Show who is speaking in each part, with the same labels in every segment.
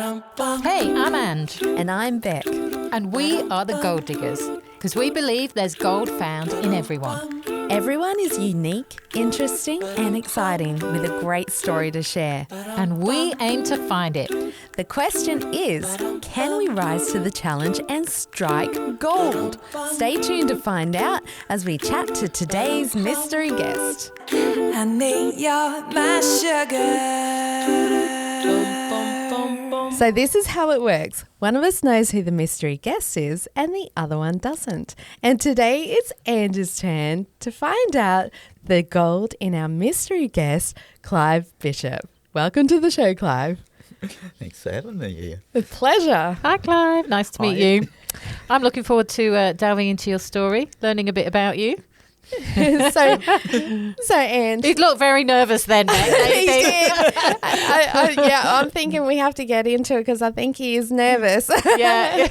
Speaker 1: Hey, I'm And.
Speaker 2: And I'm Beck.
Speaker 1: And we are the Gold Diggers, because we believe there's gold found in everyone.
Speaker 2: Everyone is unique, interesting and exciting with a great story to share.
Speaker 1: And we aim to find it.
Speaker 2: The question is, can we rise to the challenge and strike gold? Stay tuned to find out as we chat to today's mystery guest.
Speaker 3: Honey, you're my sugar.
Speaker 2: So this is how it works. One of us knows who the mystery guest is and the other one doesn't. And today it's Andrew's turn to find out the gold in our mystery guest, Clive Bishop. Welcome to the show, Clive.
Speaker 4: Thanks for having me here.
Speaker 2: A pleasure.
Speaker 1: Hi, Clive. Nice to meet you. I'm looking forward to delving into your story, learning a bit about you.
Speaker 2: so Ange.
Speaker 1: You look very nervous then, mate.
Speaker 2: He did. I'm thinking we have to get into it because I think he is nervous.
Speaker 1: Yeah.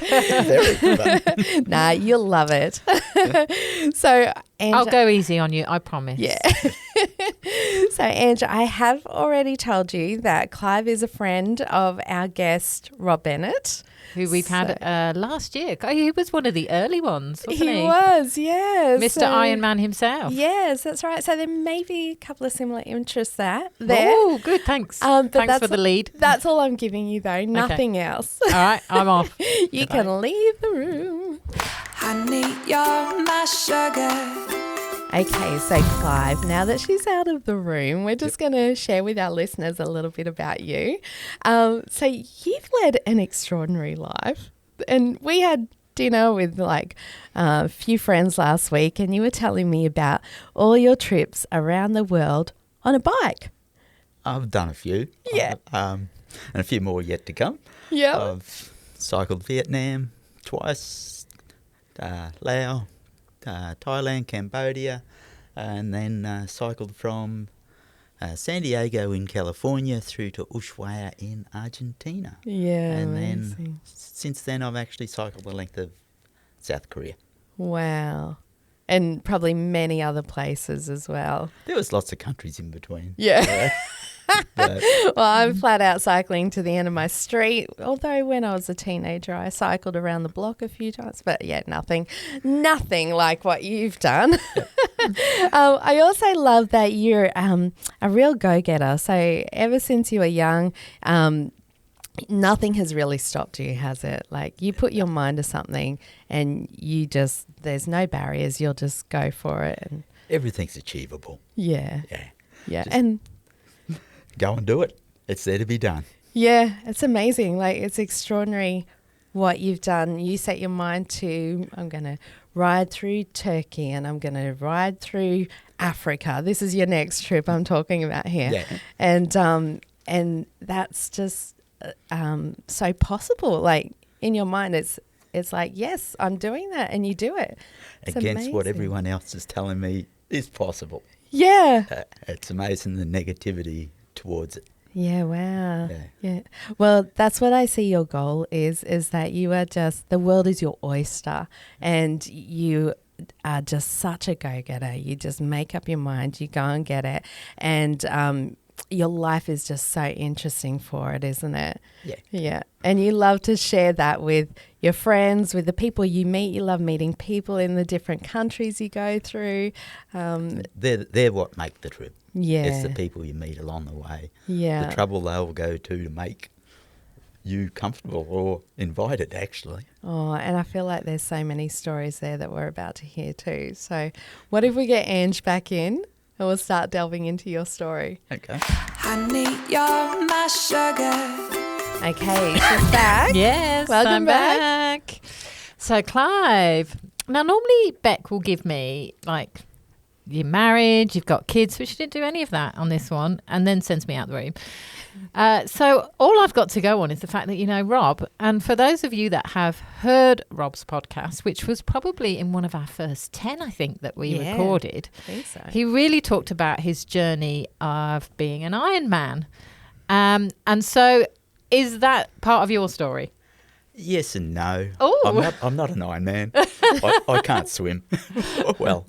Speaker 2: Nah, you'll love it. So, Ange,
Speaker 1: I'll go easy on you, I promise.
Speaker 2: Yeah. So, Ange, I have already told you that Clive is a friend of our guest, Rob Bennett.
Speaker 1: Who we've had last year. He was one of the early ones, wasn't he?
Speaker 2: He was, yes.
Speaker 1: Mr. Iron Man himself.
Speaker 2: Yes, that's right. So there may be a couple of similar interests there.
Speaker 1: Oh, good. Thanks. Thanks for the lead.
Speaker 2: That's all I'm giving you, though. Nothing else.
Speaker 1: All right, I'm off.
Speaker 2: You can leave the room.
Speaker 3: Honey, you're my sugar.
Speaker 2: Okay, so Clive, now that she's out of the room, we're just going to share with our listeners a little bit about you. So you've led an extraordinary life, and we had dinner with a few friends last week, and you were telling me about all your trips around the world on a bike.
Speaker 4: I've done a few.
Speaker 2: Yeah.
Speaker 4: And a few more yet to come.
Speaker 2: Yeah.
Speaker 4: I've cycled Vietnam twice, Laos, Thailand, Cambodia, and then cycled from San Diego in California through to Ushuaia in Argentina.
Speaker 2: Yeah,
Speaker 4: and
Speaker 2: amazing.
Speaker 4: then since then I've actually cycled the length of South Korea.
Speaker 2: Wow. And probably many other places as well.
Speaker 4: There was lots of countries in between.
Speaker 2: Yeah.
Speaker 4: But
Speaker 2: Well, I'm flat out cycling to the end of my street. Although when I was a teenager, I cycled around the block a few times. But yeah, nothing like what you've done. I also love that you're a real go-getter. So ever since you were young, nothing has really stopped you, has it? Like you put your mind to something and there's no barriers. You'll just go for it. And
Speaker 4: everything's achievable.
Speaker 2: yeah.
Speaker 4: Just
Speaker 2: And
Speaker 4: go and do it. It's there to be done.
Speaker 2: yeah, it's amazing. Like it's extraordinary what you've done. You set your mind to, I'm going to ride through Turkey and I'm going to ride through Africa. This is your next trip I'm talking about here.
Speaker 4: Yeah.
Speaker 2: And that's just so possible. Like in your mind, it's like, yes, I'm doing that, and you do it. It's
Speaker 4: Against what
Speaker 2: amazing.
Speaker 4: everyone else is telling me is possible.
Speaker 2: Yeah.
Speaker 4: It's amazing the negativity towards it.
Speaker 2: Yeah, wow.
Speaker 4: Yeah.
Speaker 2: Well, that's what I see your goal is that you are just, the world is your oyster and you are just such a go-getter. You just make up your mind, you go and get it. And your life is just so interesting for it, isn't it?
Speaker 4: Yeah.
Speaker 2: Yeah. And you love to share that with your friends, with the people you meet. You love meeting people in the different countries you go through.
Speaker 4: They're what make the trip.
Speaker 2: Yeah.
Speaker 4: It's the people you meet along the way.
Speaker 2: Yeah.
Speaker 4: The trouble they'll go to make you comfortable or invited, actually.
Speaker 2: Oh, and I feel like there's so many stories there that we're about to hear too. So what if we get Ange back in and we'll start delving into your story?
Speaker 4: Okay.
Speaker 3: Honey, you're my sugar.
Speaker 2: Okay, she's back.
Speaker 1: Yes,
Speaker 2: Welcome
Speaker 1: I'm back. So, Clive, now normally Beck will give me like you're married, you've got kids, but she didn't do any of that on this one, and then sends me out the room. So all I've got to go on is the fact that you know Rob. And for those of you that have heard Rob's podcast, which was probably in one of our first 10, I think, that we recorded,
Speaker 2: I think so.
Speaker 1: he really talked about his journey of being an Iron Man. And so is that part of your story?
Speaker 4: Yes and no.
Speaker 1: Oh.
Speaker 4: I'm not an Iron Man. I can't swim. Well,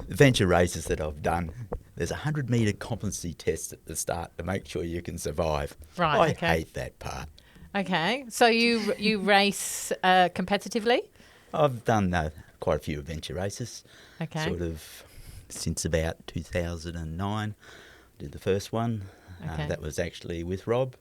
Speaker 4: venture races that I've done, there's a 100-metre competency test at the start to make sure you can survive.
Speaker 1: Right,
Speaker 4: I
Speaker 1: okay.
Speaker 4: hate that part.
Speaker 1: Okay. So you race competitively?
Speaker 4: I've done quite a few adventure races.
Speaker 1: Okay.
Speaker 4: Sort of since about 2009. Did the first one.
Speaker 1: Okay.
Speaker 4: That was actually with Rob.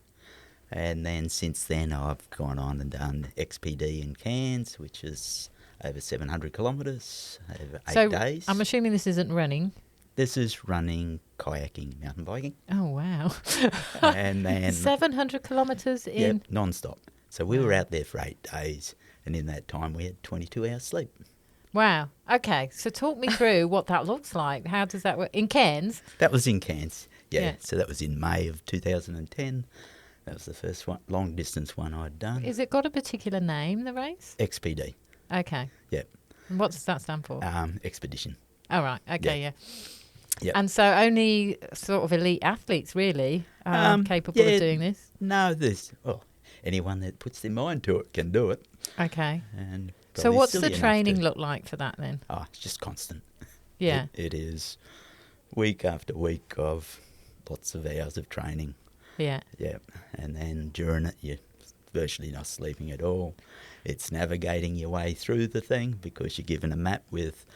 Speaker 4: And then since then I've gone on and done XPD in Cairns, which is over 700 kilometres, over 8 days.
Speaker 1: I'm assuming this isn't running.
Speaker 4: This is running, kayaking, mountain biking.
Speaker 1: Oh, wow.
Speaker 4: And then
Speaker 1: 700 kilometres in...
Speaker 4: Yep, non-stop. So we were out there for 8 days, and in that time we had 22 hours sleep.
Speaker 1: Wow. Okay. So talk me through what that looks like. How does that work? In Cairns?
Speaker 4: That was in Cairns,
Speaker 1: Yeah.
Speaker 4: So that was in May of 2010. That was the first one, long-distance one I'd done.
Speaker 1: Is it got a particular name, the race?
Speaker 4: XPD,
Speaker 1: Okay.
Speaker 4: yep.
Speaker 1: And what does that stand for?
Speaker 4: Expedition.
Speaker 1: Oh, right. Okay, yeah.
Speaker 4: Yep.
Speaker 1: And so only sort of elite athletes really are capable of doing this?
Speaker 4: No, anyone that puts their mind to it can do it.
Speaker 1: Okay.
Speaker 4: And
Speaker 1: So
Speaker 4: probably
Speaker 1: what's
Speaker 4: silly
Speaker 1: the
Speaker 4: enough
Speaker 1: training
Speaker 4: to-
Speaker 1: look like for that then?
Speaker 4: Oh, it's just constant.
Speaker 1: Yeah.
Speaker 4: It is week after week of lots of hours of training.
Speaker 1: Yeah.
Speaker 4: Yeah, and then during it, you're virtually not sleeping at all. It's navigating your way through the thing because you're given a map with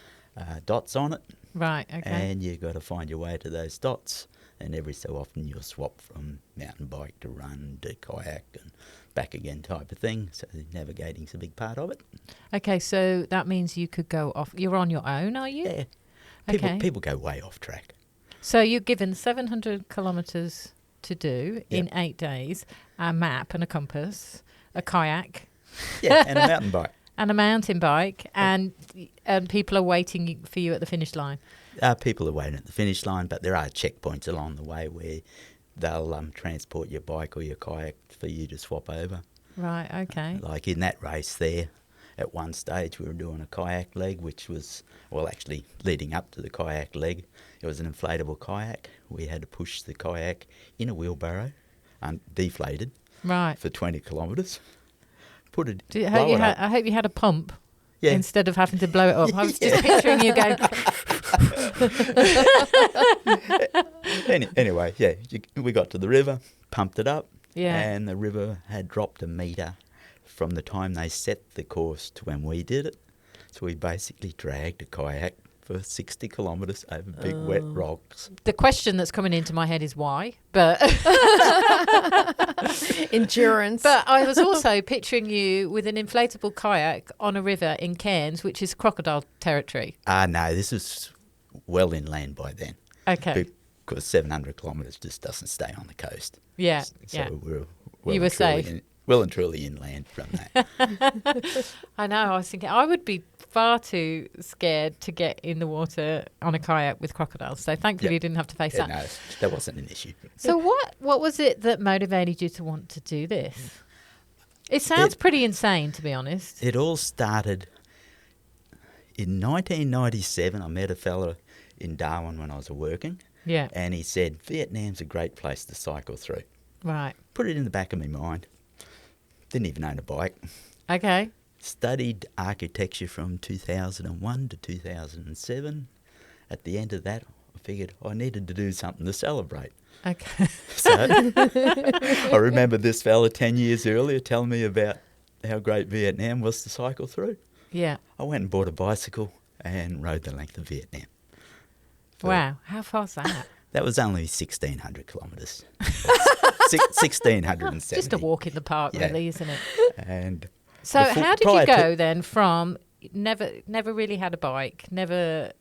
Speaker 4: dots on it,
Speaker 1: Right. Okay.
Speaker 4: and you've got to find your way to those dots. And every so often you'll swap from mountain bike to run to kayak and back again type of thing. So navigating's a big part of it.
Speaker 1: Okay. So that means you could go off. You're on your own, are you?
Speaker 4: Yeah,
Speaker 1: Okay.
Speaker 4: people go way off track.
Speaker 1: So you're given 700 kilometres to do in 8 days, a map and a compass, a kayak,
Speaker 4: Yeah, and a mountain bike.
Speaker 1: and a mountain bike, and people are waiting for you at the finish line.
Speaker 4: People are waiting at the finish line, but there are checkpoints along the way where they'll transport your bike or your kayak for you to swap over.
Speaker 1: Right, okay.
Speaker 4: Like in that race there, at one stage we were doing a kayak leg, which was, well, actually leading up to the kayak leg, it was an inflatable kayak. We had to push the kayak in a wheelbarrow, deflated,
Speaker 1: Right.
Speaker 4: for 20 kilometres. Put it,
Speaker 1: I
Speaker 4: blow it up.
Speaker 1: hope you had a pump
Speaker 4: Yeah.
Speaker 1: instead of having to blow it up. I was just picturing you going...
Speaker 4: Anyway, yeah, we got to the river, pumped it up,
Speaker 1: Yeah.
Speaker 4: and the river had dropped a metre from the time they set the course to when we did it. So we basically dragged a kayak for 60 kilometres over big wet rocks.
Speaker 1: The question that's coming into my head is why, but
Speaker 2: Endurance.
Speaker 1: but I was also picturing you with an inflatable kayak on a river in Cairns, which is crocodile territory.
Speaker 4: No, this was well inland by then.
Speaker 1: Okay.
Speaker 4: Because 700 kilometres just doesn't stay on the coast.
Speaker 1: Yeah.
Speaker 4: So
Speaker 1: Yeah.
Speaker 4: we're
Speaker 1: You were safe.
Speaker 4: Well and truly inland from that.
Speaker 1: I know. I was thinking I would be far too scared to get in the water on a kayak with crocodiles. So thankfully
Speaker 4: Yeah.
Speaker 1: you didn't have to face
Speaker 4: Yeah,
Speaker 1: that.
Speaker 4: no, that wasn't an issue.
Speaker 1: So what was it that motivated you to want to do this? It sounds pretty insane, to be honest.
Speaker 4: It all started in 1997. I met a fella in Darwin when I was working,
Speaker 1: Yeah.
Speaker 4: and he said, Vietnam's a great place to cycle through.
Speaker 1: Right.
Speaker 4: Put it in the back of my mind. Didn't even own a bike.
Speaker 1: Okay.
Speaker 4: Studied architecture from 2001 to 2007. At the end of that, I figured I needed to do something to celebrate.
Speaker 1: Okay.
Speaker 4: So I remember this fella 10 years earlier telling me about how great Vietnam was to cycle through.
Speaker 1: Yeah.
Speaker 4: I went and bought a bicycle and rode the length of Vietnam.
Speaker 1: Wow. How far's that?
Speaker 4: That was only 1,600 kilometres. 1,670.
Speaker 1: Just a walk in the park,
Speaker 4: Yeah.
Speaker 1: really, isn't it?
Speaker 4: And
Speaker 1: So
Speaker 4: before-
Speaker 1: how did
Speaker 4: prior
Speaker 1: you
Speaker 4: to-
Speaker 1: go then from never really had a bike, never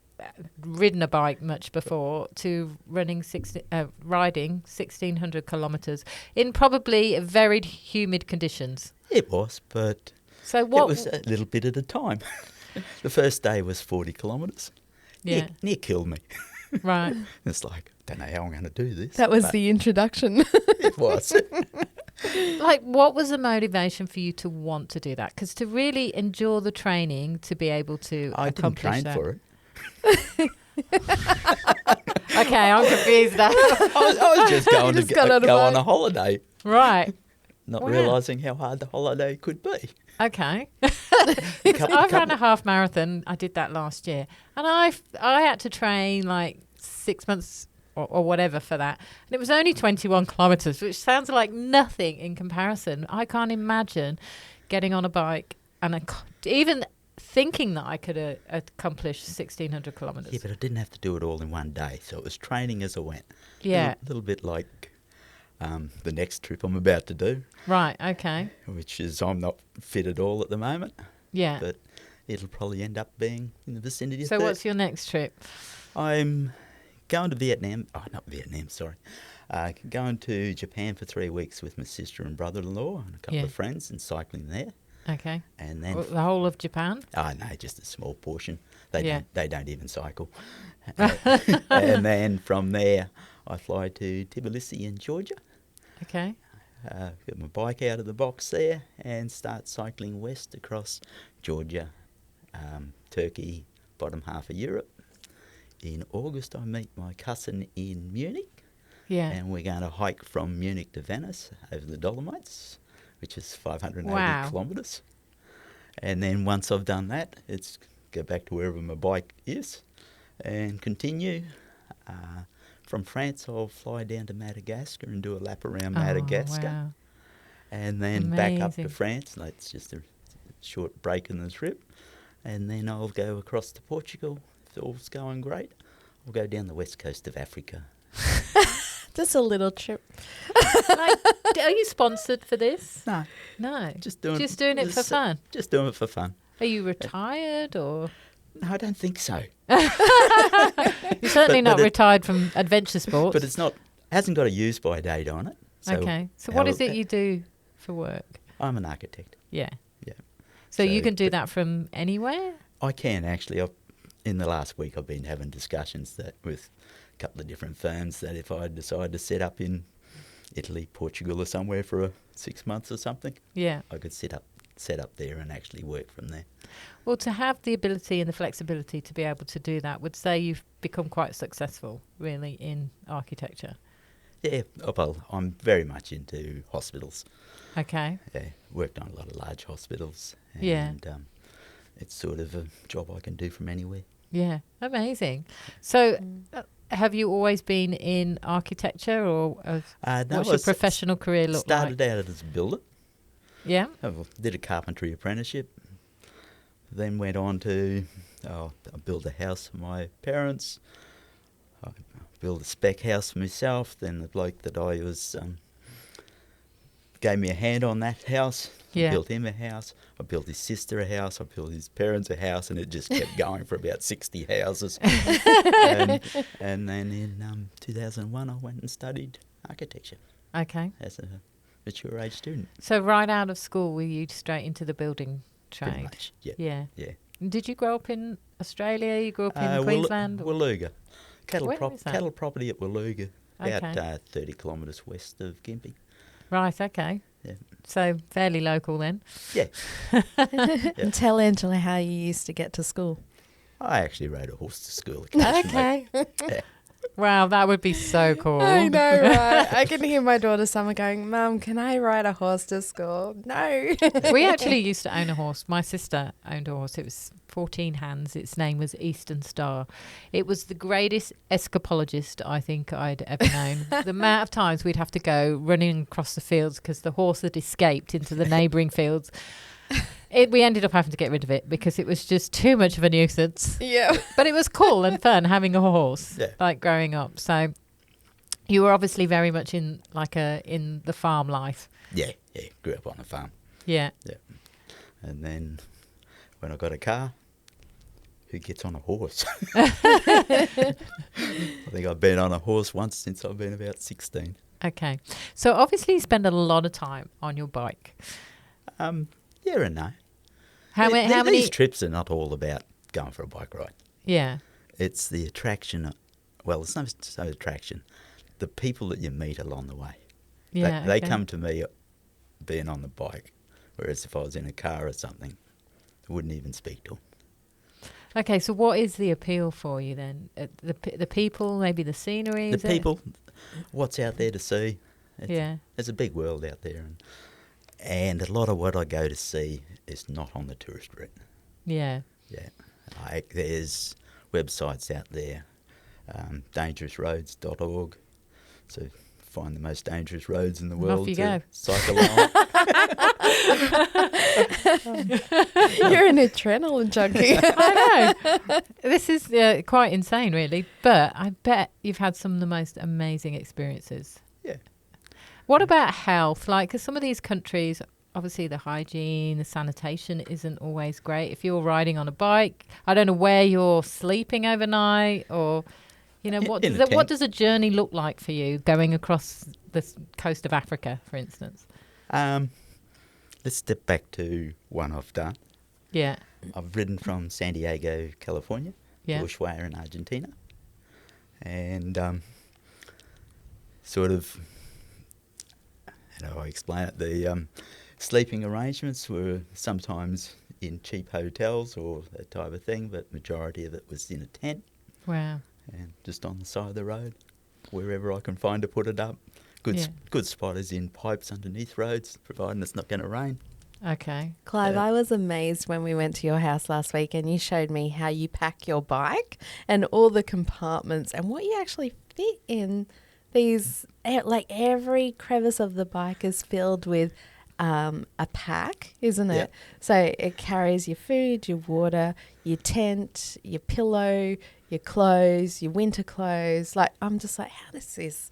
Speaker 1: ridden a bike much before, to riding 1,600 kilometres in probably very humid conditions?
Speaker 4: It was, but
Speaker 1: So what?
Speaker 4: it was a little bit at a time. The first day was 40 kilometres.
Speaker 1: Yeah.
Speaker 4: Near killed me.
Speaker 1: Right.
Speaker 4: It's like, I don't know how I'm going to do this.
Speaker 2: that was
Speaker 4: but
Speaker 2: the introduction.
Speaker 4: It was.
Speaker 1: Like, what was the motivation for you to want to do that? Because to really endure the training to be able to
Speaker 4: I didn't
Speaker 1: accomplish
Speaker 4: train
Speaker 1: that.
Speaker 4: for it.
Speaker 1: Okay, I'm confused now.
Speaker 4: I was just going
Speaker 2: just
Speaker 4: to
Speaker 2: got on a
Speaker 4: go on
Speaker 2: bike.
Speaker 4: a holiday,
Speaker 1: Right.
Speaker 4: not
Speaker 1: Wow.
Speaker 4: realising how hard the holiday could be.
Speaker 1: Okay.
Speaker 4: Couple-
Speaker 1: I ran a half marathon. I did that last year, and I had to train like 6 months or whatever for that. And it was only 21 kilometres, which sounds like nothing in comparison. I can't imagine getting on a bike and even thinking that I could accomplish 1,600 kilometres.
Speaker 4: Yeah, but I didn't have to do it all in one day, so it was training as I went.
Speaker 1: Yeah.
Speaker 4: A little bit like the next trip I'm about to do.
Speaker 1: Right, okay.
Speaker 4: Which is I'm not fit at all at the moment.
Speaker 1: Yeah.
Speaker 4: But it'll probably end up being in the vicinity of
Speaker 1: So
Speaker 4: 30.
Speaker 1: what's your next trip?
Speaker 4: I'm going to Vietnam. Oh, not Vietnam, sorry. Going to Japan for 3 weeks with my sister and brother-in-law and a couple of friends and cycling there.
Speaker 1: Okay.
Speaker 4: And then
Speaker 1: The whole of Japan?
Speaker 4: Oh, no, just a small portion. They don't even cycle. And then from there, I fly to Tbilisi in Georgia.
Speaker 1: Okay.
Speaker 4: Get my bike out of the box there and start cycling west across Georgia, Turkey, bottom half of Europe. In August, I meet my cousin in Munich. Yeah. And we're going to hike from Munich to Venice over the Dolomites, which is 580 kilometres. And then once I've done that, it's go back to wherever my bike is and continue. From France, I'll fly down to Madagascar and do a lap around Madagascar. Wow. And then back up to France. That's just a short break in the trip. And then I'll go across to Portugal. If all's going great, I'll go down the west coast of Africa.
Speaker 2: Just a little trip.
Speaker 1: Are you sponsored for this?
Speaker 4: No.
Speaker 1: No.
Speaker 4: Just doing
Speaker 1: it for fun?
Speaker 4: Just doing it for fun.
Speaker 1: Are you retired or...?
Speaker 4: No, I don't think so.
Speaker 1: You're certainly not retired from adventure sports.
Speaker 4: But it's not, hasn't got a use-by date on it.
Speaker 1: So okay. So what is it you do for work?
Speaker 4: I'm an architect.
Speaker 1: Yeah.
Speaker 4: Yeah.
Speaker 1: So you can do that from anywhere?
Speaker 4: I can, actually. In the last week, I've been having discussions with a couple of different firms that if I decide to set up in Italy, Portugal or somewhere for 6 months or something, I could set up there and actually work from there.
Speaker 1: Well, to have the ability and the flexibility to be able to do that would say you've become quite successful, really, in architecture.
Speaker 4: Yeah, well, I'm very much into hospitals.
Speaker 1: Okay.
Speaker 4: Yeah, worked on a lot of large hospitals. And it's sort of a job I can do from anywhere.
Speaker 1: Yeah, amazing. So have you always been in architecture or what's your professional career look like?
Speaker 4: Started out as a builder.
Speaker 1: Yeah.
Speaker 4: I did a carpentry apprenticeship. Then went on to build a house for my parents. I built a spec house for myself. Then the bloke that I was gave me a hand on that house. I built him a house. I built his sister a house. I built his parents a house, and it just kept going for about 60 houses. and then in 2001, I went and studied architecture.
Speaker 1: Okay.
Speaker 4: As a mature age student.
Speaker 1: So right out of school, were you straight into the building trade?
Speaker 4: Pretty much,
Speaker 1: yeah.
Speaker 4: Yeah.
Speaker 1: Did you grow up in Australia? You grew up in Queensland?
Speaker 4: Woollooga. Cattle property at Woollooga, about 30 kilometres west of Gympie.
Speaker 1: Right, okay.
Speaker 4: Yeah.
Speaker 1: So fairly local then.
Speaker 4: Yeah.
Speaker 2: And tell Angela how you used to get to school.
Speaker 4: I actually rode a horse to school occasionally.
Speaker 2: Okay.
Speaker 4: Yeah.
Speaker 1: Wow, that would be so cool.
Speaker 2: I know, right? I can hear my daughter Summer going, Mum, can I ride a horse to school? No.
Speaker 1: We actually used to own a horse. My sister owned a horse. It was 14 hands. Its name was Eastern Star. It was the greatest escapologist I think I'd ever known. The amount of times we'd have to go running across the fields because the horse had escaped into the neighbouring fields. We ended up having to get rid of it because it was just too much of a nuisance.
Speaker 2: Yeah.
Speaker 1: But it was cool and fun having a horse, like growing up. So you were obviously very much in the farm life.
Speaker 4: Yeah. Grew up on a farm.
Speaker 1: Yeah.
Speaker 4: Yeah. And then when I got a car, who gets on a horse? I think I've been on a horse once since I've been about 16.
Speaker 1: Okay. So obviously you spend a lot of time on your bike.
Speaker 4: Yeah and no.
Speaker 1: How many?
Speaker 4: These trips are not all about going for a bike ride.
Speaker 1: Yeah.
Speaker 4: It's the attraction. Well, it's not so attraction. The people that you meet along the way.
Speaker 1: Yeah.
Speaker 4: They come to me being on the bike, whereas if I was in a car or something, I wouldn't even speak to them.
Speaker 1: Okay, so what is the appeal for you then? The people, maybe the scenery?
Speaker 4: The people, what's out there to see.
Speaker 1: Yeah.
Speaker 4: There's a big world out there. And a lot of what I go to see is not on the tourist route.
Speaker 1: Yeah.
Speaker 4: Yeah. There's websites out there. dangerousroads.org. So find the most dangerous roads in the
Speaker 1: And
Speaker 4: world
Speaker 1: off you
Speaker 4: to
Speaker 1: go.
Speaker 4: cycle on.
Speaker 2: You're an adrenaline junkie.
Speaker 1: I know. This is quite insane, really. But I bet you've had some of the most amazing experiences.
Speaker 4: Yeah.
Speaker 1: What about health? Like, 'cause some of these countries, obviously the hygiene, the sanitation isn't always great. If you're riding on a bike, I don't know where you're sleeping overnight, or, you know, what
Speaker 4: In
Speaker 1: does
Speaker 4: a
Speaker 1: what
Speaker 4: tent.
Speaker 1: does a journey look like for you going across the coast of Africa, for instance?
Speaker 4: Let's step back to one I've done.
Speaker 1: Yeah.
Speaker 4: I've ridden from San Diego, California,
Speaker 1: Yeah.
Speaker 4: to Ushuaia in Argentina. And sort of, how do I explain it? The sleeping arrangements were sometimes in cheap hotels or that type of thing, but majority of it was in a tent
Speaker 1: Wow.
Speaker 4: and just on the side of the road, wherever I can find to put it up. Good spot is in pipes underneath roads, providing it's not going to rain.
Speaker 1: Okay.
Speaker 2: Clive, I was amazed when we went to your house last week and you showed me how you pack your bike and all the compartments and what you actually fit in these. Like every crevice of the bike is filled with a pack, isn't it?
Speaker 4: Yeah.
Speaker 2: So it carries your food, your water, your tent, your pillow, your clothes, your winter clothes. Like, I'm just like, how does this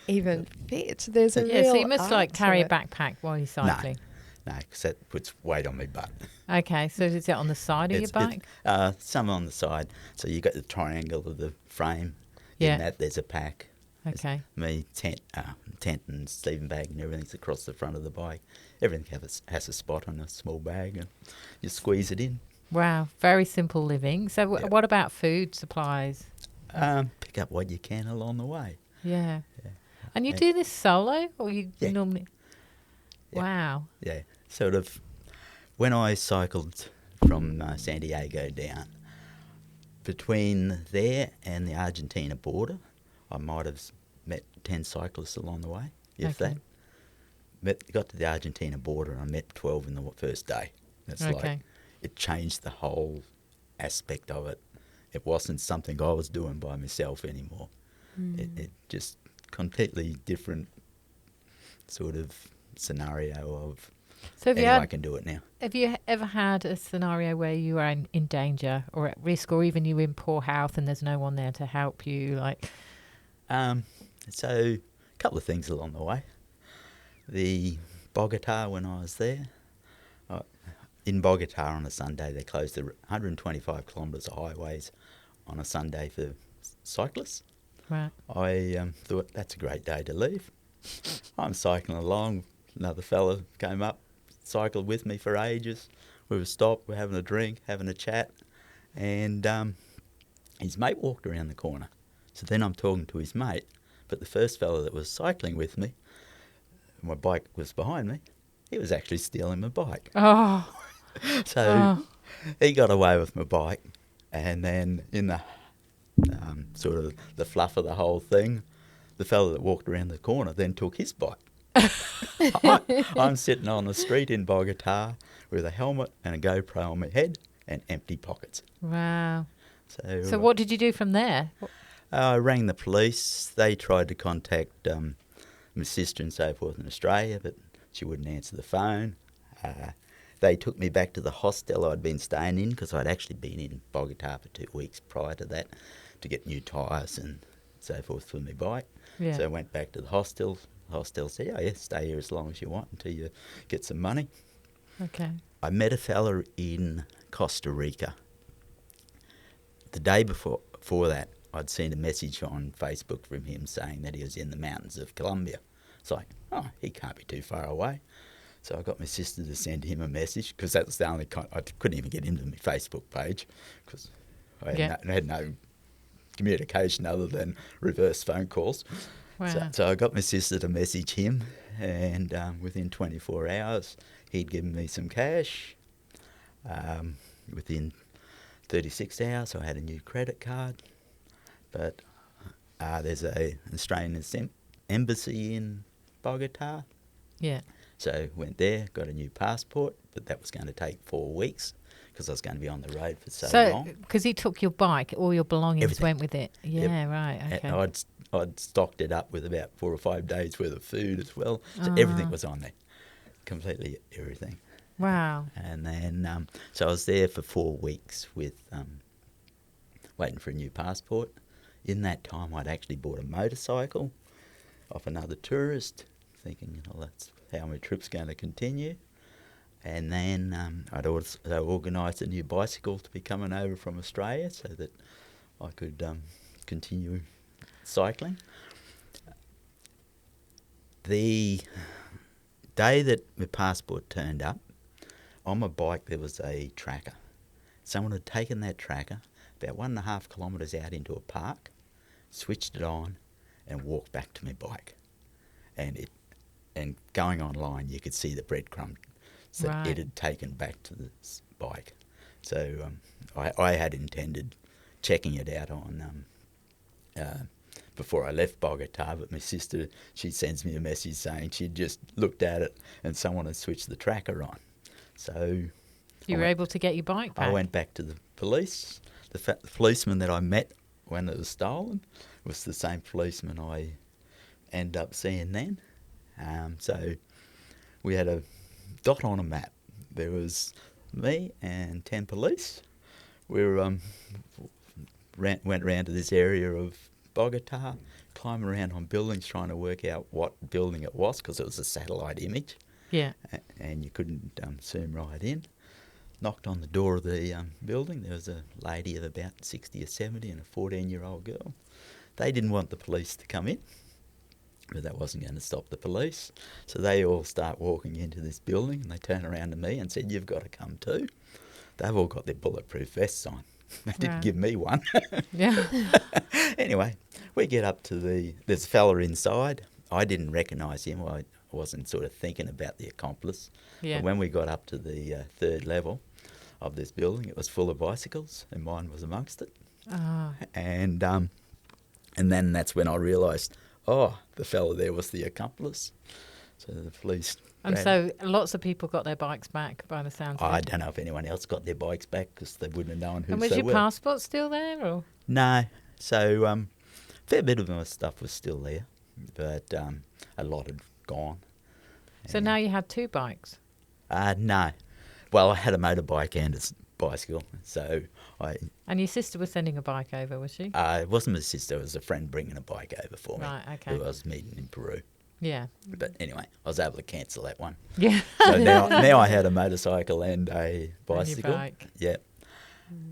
Speaker 2: even fit? There's a
Speaker 1: Yeah,
Speaker 2: real
Speaker 1: so you must
Speaker 2: art
Speaker 1: like
Speaker 2: to
Speaker 1: carry a
Speaker 2: it.
Speaker 1: backpack while you're cycling.
Speaker 4: No, because that puts weight on my butt.
Speaker 1: Okay, so is it on the side of your bike?
Speaker 4: Some on the side. So you got the triangle of the frame.
Speaker 1: Yeah.
Speaker 4: In that, there's a pack.
Speaker 1: Okay.
Speaker 4: Me, tent and sleeping bag and everything's across the front of the bike. Everything has a spot on a small bag and you squeeze it in.
Speaker 1: Wow, very simple living. So
Speaker 4: Yeah.
Speaker 1: what about food supplies?
Speaker 4: Pick up what you can along the way.
Speaker 1: Yeah. And you
Speaker 4: Yeah.
Speaker 1: do this solo, or you
Speaker 4: Yeah.
Speaker 1: normally?
Speaker 4: Yeah.
Speaker 1: Wow.
Speaker 4: Yeah, sort of. When I cycled from San Diego down, between there and the Argentina border, I might have met 10 cyclists along the way, if
Speaker 1: Okay.
Speaker 4: that. Got to the Argentina border and I met 12 in the first day. That's
Speaker 1: Okay.
Speaker 4: like, it changed the whole aspect of it. It wasn't something I was doing by myself anymore. It just completely different sort of scenario of
Speaker 1: So have you,
Speaker 4: anyway, I can do it now.
Speaker 1: have you ever had a scenario where you are in danger or at risk, or even you in poor health and there's no one there to help you? Like,
Speaker 4: So a couple of things along the way. The Bogota, when I was there, in Bogota on a Sunday, they closed the 125 kilometres of highways on a Sunday for cyclists.
Speaker 1: right.
Speaker 4: I thought, that's a great day to leave. I'm cycling along. Another fella came up, cycled with me for ages. We were stopped, we're having a drink, having a chat, and his mate walked around the corner. So then I'm talking to his mate, but the first fella that was cycling with me, my bike was behind me, he was actually stealing my bike.
Speaker 1: Oh,
Speaker 4: So he got away with my bike, and then in the sort of the fluff of the whole thing, the fella that walked around the corner then took his bike. I'm sitting on the street in Bogota with a helmet and a GoPro on my head and empty pockets.
Speaker 1: wow.
Speaker 4: So
Speaker 1: So what did you do from there?
Speaker 4: I rang the police. They tried to contact my sister and so forth in Australia, but she wouldn't answer the phone. They took me back to the hostel I'd been staying in, because I'd actually been in Bogota for 2 weeks prior to that to get new tyres and so forth for my bike.
Speaker 1: Yeah.
Speaker 4: So I went back to the hostel. The hostel said, oh yeah, stay here as long as you want until you get some money.
Speaker 1: Okay.
Speaker 4: I met a fella in Costa Rica. The day before that, I'd seen a message on Facebook from him saying that he was in the mountains of Colombia. It's like, oh, he can't be too far away. So I got my sister to send him a message, because that was the only I couldn't even get into my Facebook page, because I had no communication other than reverse phone calls.
Speaker 1: Wow.
Speaker 4: So I got my sister to message him, and within 24 hours, he'd given me some cash. Within 36 hours, I had a new credit card. But there's an Australian embassy in Bogota.
Speaker 1: Yeah.
Speaker 4: So went there, got a new passport, but that was going to take 4 weeks, because I was going to be on the road for so long.
Speaker 1: So, because he took your bike, all your belongings
Speaker 4: Everything.
Speaker 1: went with it. Yeah,
Speaker 4: Yep.
Speaker 1: right. Okay.
Speaker 4: And I'd stocked it up with about 4 or 5 days worth of food as well. So everything was on there, completely everything.
Speaker 1: Wow.
Speaker 4: And then, so I was there for 4 weeks with waiting for a new passport. In that time, I'd actually bought a motorcycle off another tourist, thinking, that's how my trip's going to continue. And then I'd also organised a new bicycle to be coming over from Australia so that I could continue cycling. The day that my passport turned up, on my bike there was a tracker. Someone had taken that tracker about 1.5 kilometres out into a park, switched it on and walked back to my bike. And going online you could see the breadcrumb that it had taken back to the bike. So I had intended checking it out on before I left Bogota, but my sister, she sends me a message saying she'd just looked at it and someone had switched the tracker on. So
Speaker 1: You were able to get your bike back?
Speaker 4: I went back to the police. The policeman that I met when it was stolen was the same policeman I ended up seeing then. So we had a dot on a map. There was me and 10 police. We were, went around to this area of Bogota, climbing around on buildings trying to work out what building it was because it was a satellite image.
Speaker 1: Yeah.
Speaker 4: And you couldn't zoom right in. Knocked on the door of the building. There was a lady of about 60 or 70 and a 14-year-old girl. They didn't want the police to come in, but that wasn't going to stop the police. So they all start walking into this building and they turn around to me and said, "You've got to come too." They've all got their bulletproof vests on. They didn't give me one.
Speaker 1: Yeah.
Speaker 4: Anyway, we get up to there's a fella inside. I didn't recognise him. I wasn't sort of thinking about the accomplice.
Speaker 1: Yeah.
Speaker 4: But when we got up to the 3rd level of this building, it was full of bicycles and mine was amongst it.
Speaker 1: Oh.
Speaker 4: And then that's when I realised, the fella there was the accomplice. So the police...
Speaker 1: And so lots of people got their bikes back by the sounds of it.
Speaker 4: I don't know if anyone else got their bikes back because they wouldn't have known who
Speaker 1: And was
Speaker 4: they
Speaker 1: your
Speaker 4: were.
Speaker 1: passport still there? Or?
Speaker 4: No. So a fair bit of my stuff was still there, but a lot had gone.
Speaker 1: So now you had 2 bikes?
Speaker 4: No. Well, I had a motorbike and a bicycle, so I...
Speaker 1: And your sister was sending a bike over, was she?
Speaker 4: it wasn't my sister, it was a friend bringing a bike over for me.
Speaker 1: Right, okay.
Speaker 4: Who I was meeting in Peru.
Speaker 1: Yeah.
Speaker 4: But anyway, I was able to cancel that one.
Speaker 1: Yeah.
Speaker 4: So now I had a motorcycle and a bicycle.
Speaker 1: And your bike.
Speaker 4: Yeah.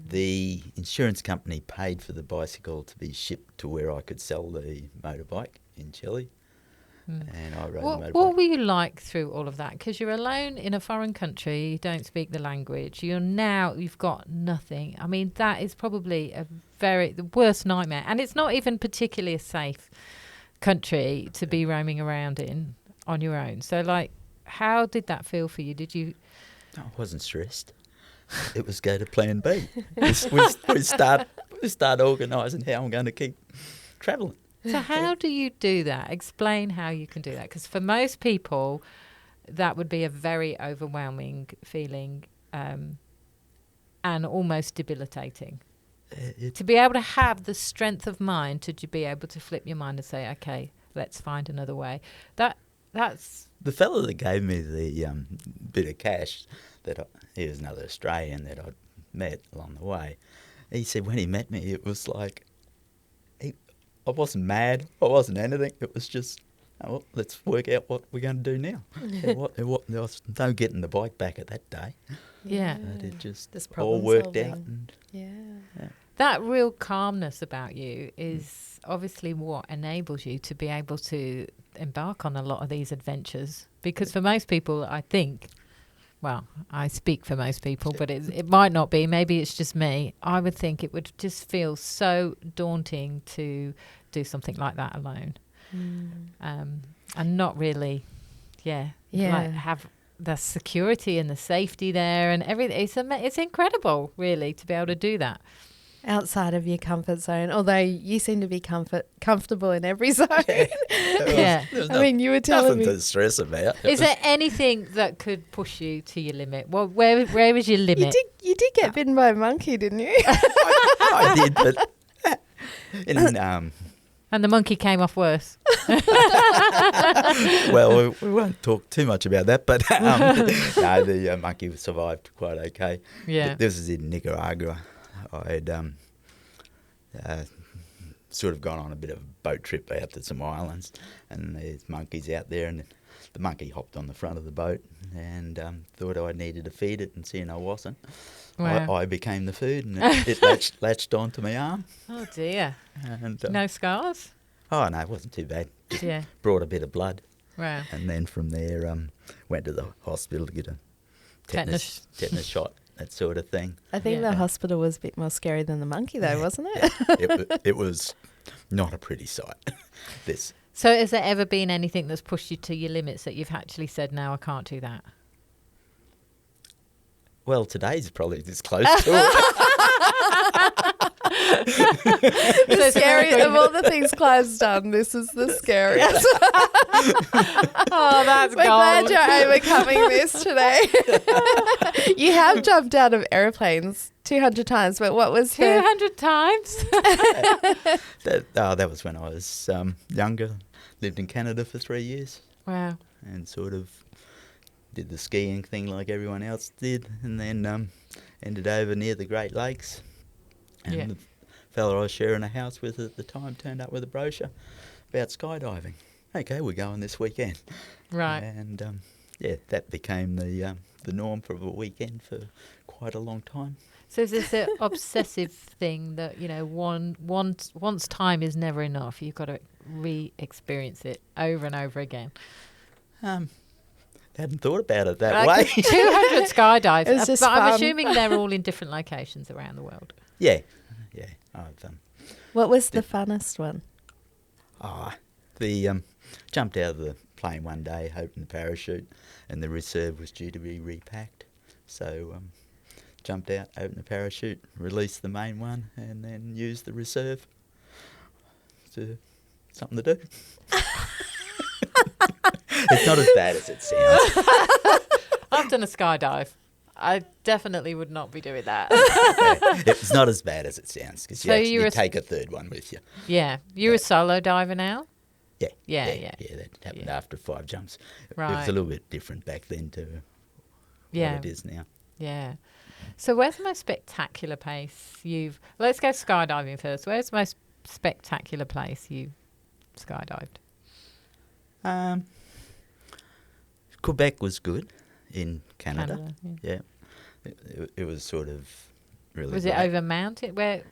Speaker 4: The insurance company paid for the bicycle to be shipped to where I could sell the motorbike in Chile. And I rode the motorbike.
Speaker 1: What were you like through all of that? Because you're alone in a foreign country, you don't speak the language, you've got nothing. I mean, that is probably the worst nightmare. And it's not even particularly a safe country to be roaming around in on your own. So, like, how did that feel for you?
Speaker 4: I wasn't stressed. It was go to plan B. we start organising how I'm going to keep travelling.
Speaker 1: So how do you do that? Explain how you can do that. Because for most people, that would be a very overwhelming feeling and almost debilitating. To be able to have the strength of mind to be able to flip your mind and say, okay, let's find another way. That's...
Speaker 4: The fellow that gave me the bit of cash, he was another Australian that I'd met along the way. He said when he met me, it was like... I wasn't mad. I wasn't anything. It was just, let's work out what we're going to do now. There was no getting the bike back at that day.
Speaker 1: Yeah.
Speaker 4: But it just
Speaker 2: This
Speaker 4: all worked
Speaker 2: problem
Speaker 4: out.
Speaker 2: solving.
Speaker 4: And,
Speaker 1: That real calmness about you is obviously what enables you to be able to embark on a lot of these adventures. Because for most people, I think, well, I speak for most people, but it might not be. Maybe it's just me. I would think it would just feel so daunting to do something like that alone. And not really, like have the security and the safety there and everything. It's incredible, really, to be able to do that.
Speaker 2: outside of your comfort zone, although you seem to be comfortable in every zone.
Speaker 1: Yeah.
Speaker 2: I mean, you were telling
Speaker 4: nothing
Speaker 2: me.
Speaker 4: to stress about.
Speaker 1: Is there anything that could push you to your limit? Well, where is your limit?
Speaker 2: You did get bitten by a monkey, didn't you?
Speaker 4: I did, but
Speaker 1: And the monkey came off worse.
Speaker 4: well, we won't talk too much about that, but no, the monkey survived quite okay.
Speaker 1: Yeah.
Speaker 4: This was in Nicaragua. I had sort of gone on a bit of a boat trip out to some islands, and there's monkeys out there, and the monkey hopped on the front of the boat and thought I needed to feed it, and seeing I wasn't,
Speaker 1: Wow.
Speaker 4: I became the food, and it latched onto my arm.
Speaker 1: Oh dear.
Speaker 4: And,
Speaker 1: No scars?
Speaker 4: Oh, no, it wasn't too bad. Just
Speaker 1: Yeah.
Speaker 4: brought a bit of blood.
Speaker 1: Wow.
Speaker 4: And then from there, went to the hospital to get a tetanus shot, that sort of thing.
Speaker 2: I think
Speaker 1: Yeah.
Speaker 2: the hospital was a bit more scary than the monkey, though, wasn't it?
Speaker 4: It was not a pretty sight. This.
Speaker 1: So has there ever been anything that's pushed you to your limits that you've actually said, no, I can't do that?
Speaker 4: Well, today's probably this close to it.
Speaker 2: The scary of all the things Clive's done, this is the scariest.
Speaker 1: Oh, that's
Speaker 2: We're glad you're overcoming this today. You have jumped out of aeroplanes 200 times, but what was
Speaker 1: 200 times?
Speaker 4: That was when I was younger. Lived in Canada for 3 years
Speaker 1: Wow.
Speaker 4: and sort of did the skiing thing like everyone else did, and then ended over near the Great Lakes. And
Speaker 1: Yeah.
Speaker 4: the fella I was sharing a house with at the time turned up with a brochure about skydiving. Okay, we're going this weekend.
Speaker 1: Right.
Speaker 4: And that became the norm for a weekend for quite a long time.
Speaker 1: So is this an obsessive thing that, once time is never enough, you've got to re-experience it over and over again?
Speaker 4: Hadn't thought about it that way.
Speaker 1: 200 skydives.
Speaker 2: It was just
Speaker 1: but I'm
Speaker 2: fun.
Speaker 1: assuming they're all in different locations around the world.
Speaker 4: Yeah. I've
Speaker 2: What was the funnest one?
Speaker 4: jumped out of the plane one day, hoping the parachute, and the reserve was due to be repacked. So jumped out, opened the parachute, released the main one, and then used the reserve to something to do. It's not as bad as it sounds.
Speaker 1: I've done a skydive. I definitely would not be doing that.
Speaker 4: It's not as bad as it sounds, because
Speaker 1: So
Speaker 4: you
Speaker 1: you're
Speaker 4: actually take a third one with you.
Speaker 1: Yeah. You're a solo diver now?
Speaker 4: Yeah.
Speaker 1: Yeah.
Speaker 4: That happened
Speaker 1: Yeah.
Speaker 4: after 5 jumps. It
Speaker 1: Right.
Speaker 4: was a little bit different back then to
Speaker 1: Yeah.
Speaker 4: what it is now.
Speaker 1: Yeah. So where's the most spectacular place let's go skydiving first. Where's the most spectacular place you skydived?
Speaker 4: Quebec was good in Canada.
Speaker 1: yeah.
Speaker 4: Yeah. It was sort of really
Speaker 1: Was it
Speaker 4: great.
Speaker 1: over mountain? Where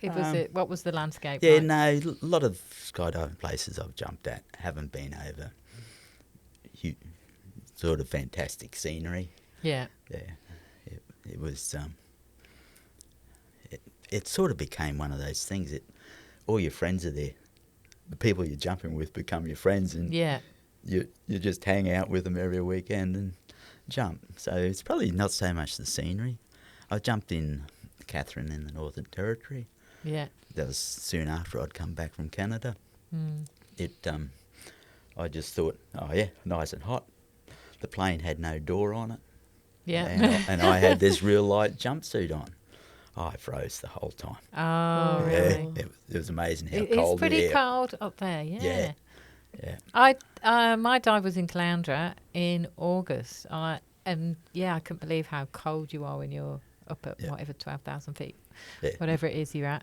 Speaker 1: was it? What was the landscape
Speaker 4: Yeah,
Speaker 1: like?
Speaker 4: no, a lot of skydiving places I've jumped at haven't been over sort of fantastic scenery.
Speaker 1: Yeah.
Speaker 4: Yeah. It was, it sort of became one of those things that all your friends are there. The people you're jumping with become your friends, and
Speaker 1: Yeah.
Speaker 4: you just hang out with them every weekend and jump. So it's probably not so much the scenery. I jumped in Catherine in the Northern Territory.
Speaker 1: Yeah.
Speaker 4: That was soon after I'd come back from Canada.
Speaker 1: Mm.
Speaker 4: I just thought, oh yeah, nice and hot. The plane had no door on it.
Speaker 1: Yeah.
Speaker 4: And I had this real light jumpsuit on. I froze the whole time.
Speaker 1: Oh, really?
Speaker 4: Yeah, it was amazing how
Speaker 1: It's
Speaker 4: cold
Speaker 1: pretty
Speaker 4: the air.
Speaker 1: cold up there, yeah.
Speaker 4: Yeah.
Speaker 1: My dive was in Caloundra in August, and I couldn't believe how cold you are when you're up at whatever 12,000 feet, whatever it is you're at.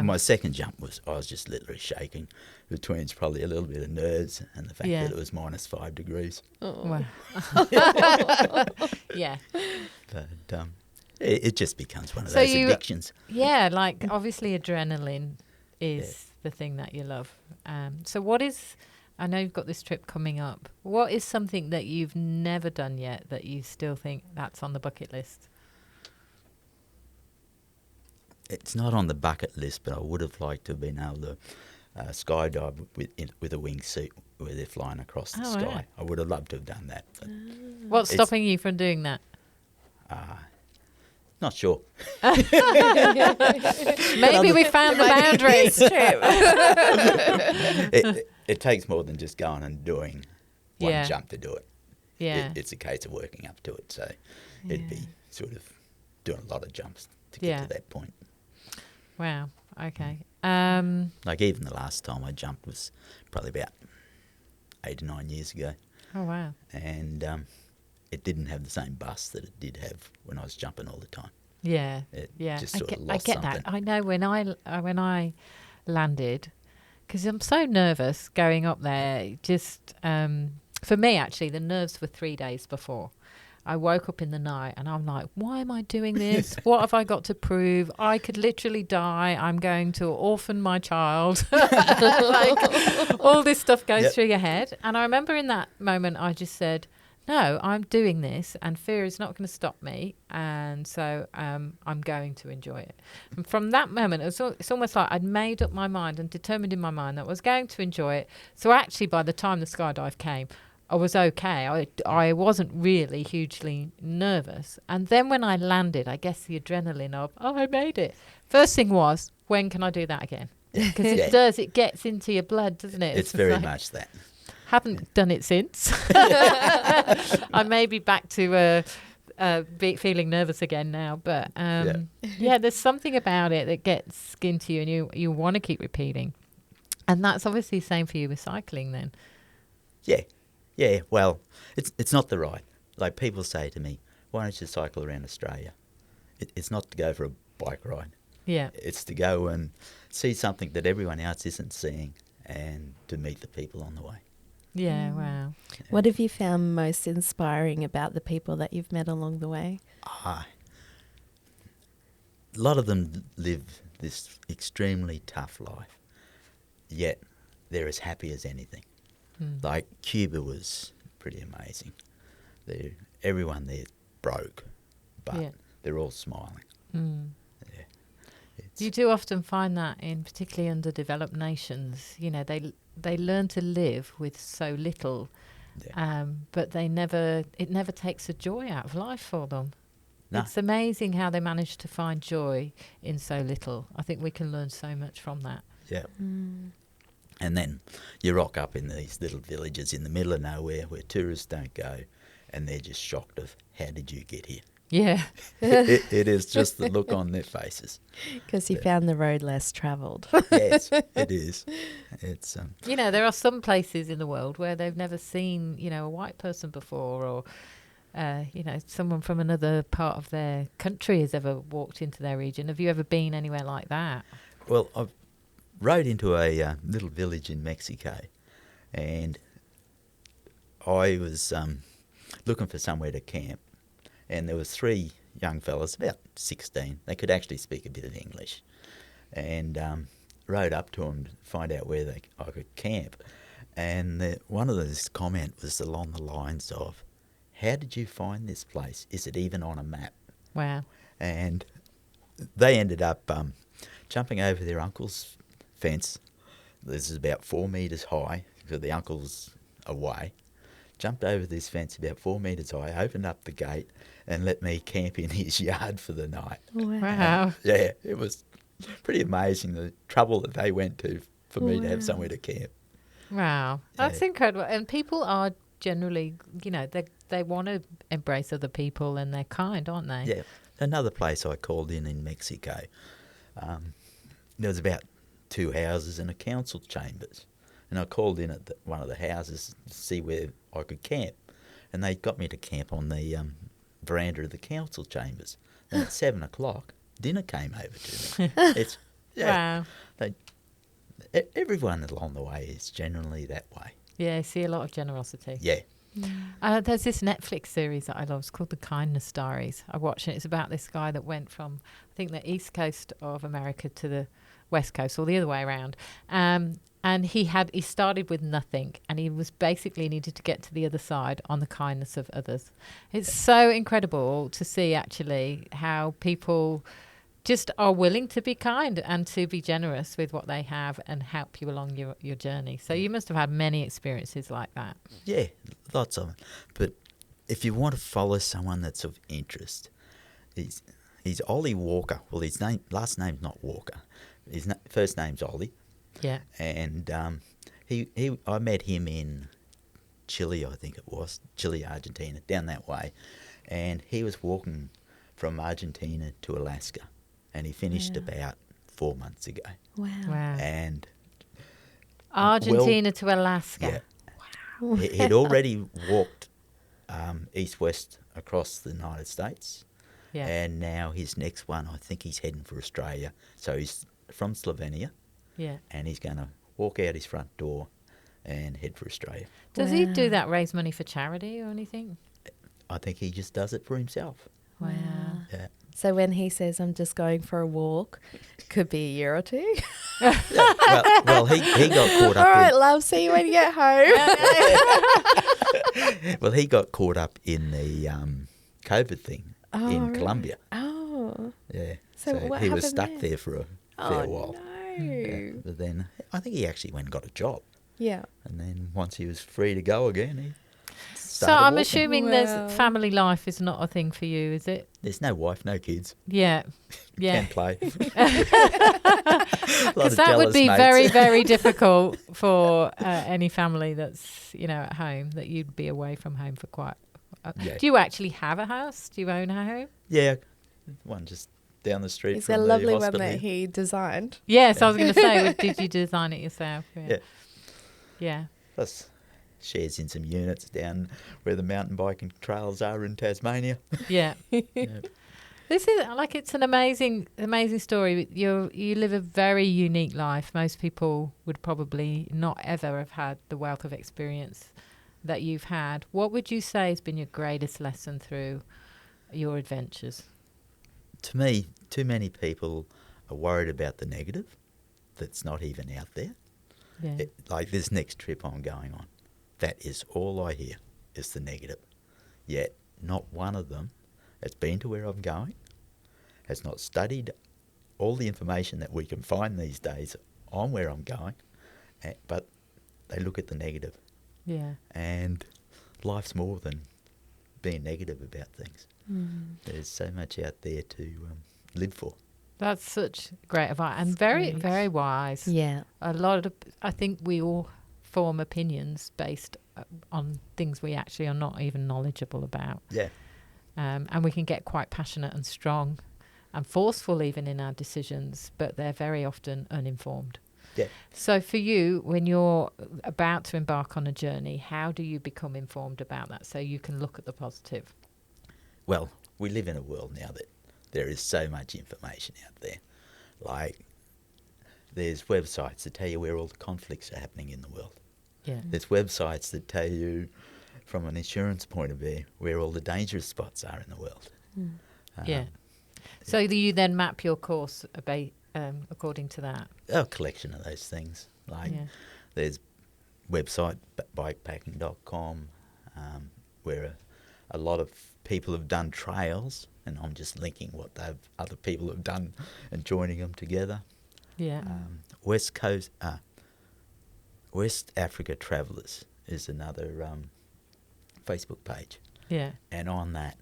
Speaker 4: My second jump I was just literally shaking between probably a little bit of nerves and the fact that it was -5 degrees.
Speaker 1: Wow. Yeah.
Speaker 4: But it just becomes one of
Speaker 1: So
Speaker 4: those
Speaker 1: you-
Speaker 4: addictions.
Speaker 1: Yeah, like obviously adrenaline is the thing that you love. So what is, I know you've got this trip coming up. What is something that you've never done yet that you still think that's on the bucket list?
Speaker 4: It's not on the bucket list, but I would have liked to have been able to skydive with a wingsuit where they're flying across the sky.
Speaker 1: right.
Speaker 4: I would have loved to have done that. But
Speaker 1: What's
Speaker 4: It's-
Speaker 1: stopping you from doing that?
Speaker 4: Not sure.
Speaker 1: Maybe we found the boundary.
Speaker 4: It takes more than just going and doing one
Speaker 1: Yeah.
Speaker 4: jump to do it.
Speaker 1: Yeah.
Speaker 4: It's a case of working up to it. So it'd be sort of doing a lot of jumps to get
Speaker 1: Yeah.
Speaker 4: to that point.
Speaker 1: Wow. Okay.
Speaker 4: Like even the last time I jumped was probably about 8 or 9 years ago.
Speaker 1: Oh, wow.
Speaker 4: And it didn't have the same bust that it did have when I was jumping all the time.
Speaker 1: Yeah.
Speaker 4: It
Speaker 1: Yeah.
Speaker 4: just
Speaker 1: I
Speaker 4: sort
Speaker 1: get,
Speaker 4: of
Speaker 1: I
Speaker 4: lost
Speaker 1: get
Speaker 4: something.
Speaker 1: that. I know when I landed, because I'm so nervous going up there. Just for me, actually, the nerves were 3 days before. I woke up in the night and I'm like, why am I doing this? What have I got to prove? I could literally die. I'm going to orphan my child. Like, all this stuff goes through your head. And I remember in that moment, I just said, no, I'm doing this and fear is not going to stop me. And so I'm going to enjoy it. And from that moment, it's almost like I'd made up my mind and determined in my mind that I was going to enjoy it. So actually, by the time the skydive came, I was okay. I wasn't really hugely nervous. And then when I landed, I guess the adrenaline of, oh, I made it. First thing was, when can I do that again? Because it does, it gets into your blood, doesn't it?
Speaker 4: It's very much that.
Speaker 1: Haven't done it since. I may be back to feeling nervous again now. But yeah, there's something about it that gets into you and you want to keep repeating. And that's obviously the same for you with cycling then.
Speaker 4: Yeah. Yeah, well, it's not the ride. Like people say to me, why don't you cycle around Australia? It's not to go for a bike ride.
Speaker 1: Yeah.
Speaker 4: It's to go and see something that everyone else isn't seeing and to meet the people on the way.
Speaker 1: Yeah, wow.
Speaker 2: What have you found most inspiring about the people that you've met along the way?
Speaker 4: A lot of them live this extremely tough life, yet they're as happy as anything. Like Cuba was pretty amazing. Everyone there broke, but they're all smiling. Yeah.
Speaker 1: You do often find that in particularly underdeveloped nations. You know, they learn to live with so little, but it never takes the joy out of life for them.
Speaker 4: No.
Speaker 1: It's amazing how they manage to find joy in so little. I think we can learn so much from that.
Speaker 4: Yeah. And then you rock up in these little villages in the middle of nowhere where tourists don't go, and they're just shocked of, how did you get here?
Speaker 1: Yeah.
Speaker 4: It is just the look on their faces.
Speaker 2: Because you found the road less travelled.
Speaker 4: Yes, it is. It's
Speaker 1: You know, there are some places in the world where they've never seen, you know, a white person before, or you know, someone from another part of their country has ever walked into their region. Have you ever been anywhere like that?
Speaker 4: Well, I've rode into a little village in Mexico, and I was looking for somewhere to camp, and there was 3 young fellas, about 16. They could actually speak a bit of English, and rode up to them to find out where I could camp. And one of those comment was along the lines of, how did you find this place? Is it even on a map?
Speaker 1: Wow.
Speaker 4: And they ended up jumping over their uncle's fence. This is about 4 metres high, because the uncle's away. Jumped over this fence about 4 metres high, opened up the gate, and let me camp in his yard for the night.
Speaker 1: Wow.
Speaker 4: Yeah, it was pretty amazing, the trouble that they went to for me to have somewhere to camp.
Speaker 1: Wow. That's incredible. And people are generally, you know, they want to embrace other people, and they're kind, aren't they?
Speaker 4: Yeah. Another place I called in Mexico, there was about 2 houses and a council chambers. And I called in at one of the houses to see where I could camp. And they got me to camp on the veranda of the council chambers. And at 7 o'clock, dinner came over to me. It's
Speaker 1: Wow.
Speaker 4: Everyone along the way is generally that way.
Speaker 1: Yeah, I see a lot of generosity.
Speaker 4: Yeah.
Speaker 1: There's this Netflix series that I love. It's called The Kindness Diaries. I watched it. It's about this guy that went from, I think, the east coast of America to the west coast, or the other way around. And he started with nothing, and he was basically needed to get to the other side on the kindness of others. It's so incredible to see actually how people just are willing to be kind and to be generous with what they have and help you along your journey. So you must have had many experiences like that.
Speaker 4: Yeah, lots of them. But if you want to follow someone that's of interest, he's He's Ollie Walker. Well, his last name's not Walker. His first name's Ollie.
Speaker 1: Yeah.
Speaker 4: And I met him in Chile, I think it was, Chile, Argentina, down that way. And he was walking from Argentina to Alaska, and he finished about 4 months ago.
Speaker 2: Wow.
Speaker 4: And
Speaker 1: Argentina to Alaska.
Speaker 4: Yeah. Wow. He'd already walked east-west across the United States. Yeah. And now his next one, I think he's heading for Australia. So he's from Slovenia. Yeah. And he's going to walk out his front door and head for Australia.
Speaker 1: Does he do that, raise money for charity or anything?
Speaker 4: I think he just does it for himself.
Speaker 1: Wow.
Speaker 4: Yeah.
Speaker 2: So when he says, I'm just going for a walk, could be a year or two.
Speaker 4: Well, he got caught up.
Speaker 2: All right, love, see you when you get home.
Speaker 4: Well, he got caught up in the COVID thing in Colombia.
Speaker 2: Oh.
Speaker 4: Yeah.
Speaker 2: So what
Speaker 4: he was stuck
Speaker 2: there?
Speaker 4: there for a fair while.
Speaker 2: No.
Speaker 4: Yeah. But then I think he actually went and got a job.
Speaker 2: Yeah.
Speaker 4: And then once he was free to go again, he
Speaker 1: So I'm
Speaker 4: walking.
Speaker 1: assuming there's family life is not a thing for you, is it?
Speaker 4: There's no wife, no kids.
Speaker 1: Yeah. Yeah.
Speaker 4: Can't play.
Speaker 1: Because that would be very, very difficult for any family that's, at home, that you'd be away from home for quite... Do you actually have a house? Do you own a home?
Speaker 4: Yeah. One just down the street
Speaker 2: It's
Speaker 4: from
Speaker 2: a
Speaker 4: the
Speaker 2: lovely one
Speaker 4: hospital
Speaker 2: that
Speaker 4: here.
Speaker 2: he designed.
Speaker 1: Yes, I was going to say, did you design it yourself?
Speaker 4: Yeah.
Speaker 1: Yeah.
Speaker 4: Plus shares in some units down where the mountain biking trails are in Tasmania.
Speaker 1: Yeah.
Speaker 4: Yeah.
Speaker 1: This is it's an amazing story. You live a very unique life. Most people would probably not ever have had the wealth of experience that you've had. What would you say has been your greatest lesson through your adventures?
Speaker 4: To me, too many people are worried about the negative that's not even out there.
Speaker 1: Yeah.
Speaker 4: Like this next trip I'm going on, that is all I hear is the negative. Yet not one of them has been to where I'm going, has not studied all the information that we can find these days on where I'm going, but they look at the negative.
Speaker 1: Yeah.
Speaker 4: And life's more than being negative about things.
Speaker 2: Mm.
Speaker 4: There's so much out there to live for.
Speaker 1: That's such great advice and very, very wise.
Speaker 2: Yeah.
Speaker 1: I think we all form opinions based on things we actually are not even knowledgeable about.
Speaker 4: Yeah.
Speaker 1: And we can get quite passionate and strong and forceful even in our decisions, but they're very often uninformed.
Speaker 4: Yeah.
Speaker 1: So for you, when you're about to embark on a journey, how do you become informed about that so you can look at the positive?
Speaker 4: Well, we live in a world now that there is so much information out there. Like, there's websites that tell you where all the conflicts are happening in the world.
Speaker 1: Yeah.
Speaker 4: There's websites that tell you, from an insurance point of view, where all the dangerous spots are in the world.
Speaker 2: Mm.
Speaker 1: Yeah. So do you then map your course according to that?
Speaker 4: A collection of those things. Like, there's website, bikepacking.com, where a lot of people have done trails, and I'm just linking what other people have done and joining them together.
Speaker 1: Yeah.
Speaker 4: West Africa Travellers is another Facebook page.
Speaker 1: Yeah.
Speaker 4: And on that,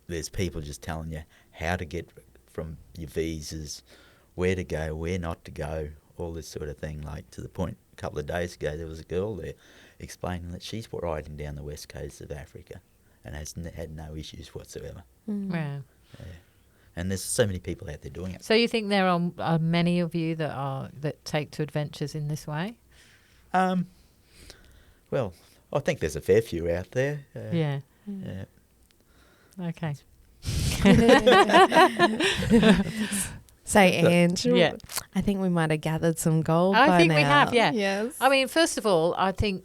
Speaker 4: there's people just telling you how to get from your visas, where to go, where not to go, all this sort of thing. Like, to the point, a couple of days ago, there was a girl there explaining that she's riding down the west coast of Africa and has had no issues whatsoever.
Speaker 2: Mm.
Speaker 1: Wow.
Speaker 4: Yeah. And there's so many people out there doing it.
Speaker 1: So you think there are many of you that take to adventures in this way?
Speaker 4: Well, I think there's a fair few out there.
Speaker 1: Yeah.
Speaker 4: Yeah.
Speaker 1: Okay.
Speaker 2: So, Ange,
Speaker 1: Yeah.
Speaker 2: I think we might have gathered some gold
Speaker 1: I
Speaker 2: by
Speaker 1: think
Speaker 2: now.
Speaker 1: we have, yeah.
Speaker 2: Yes.
Speaker 1: I mean, first of all, I think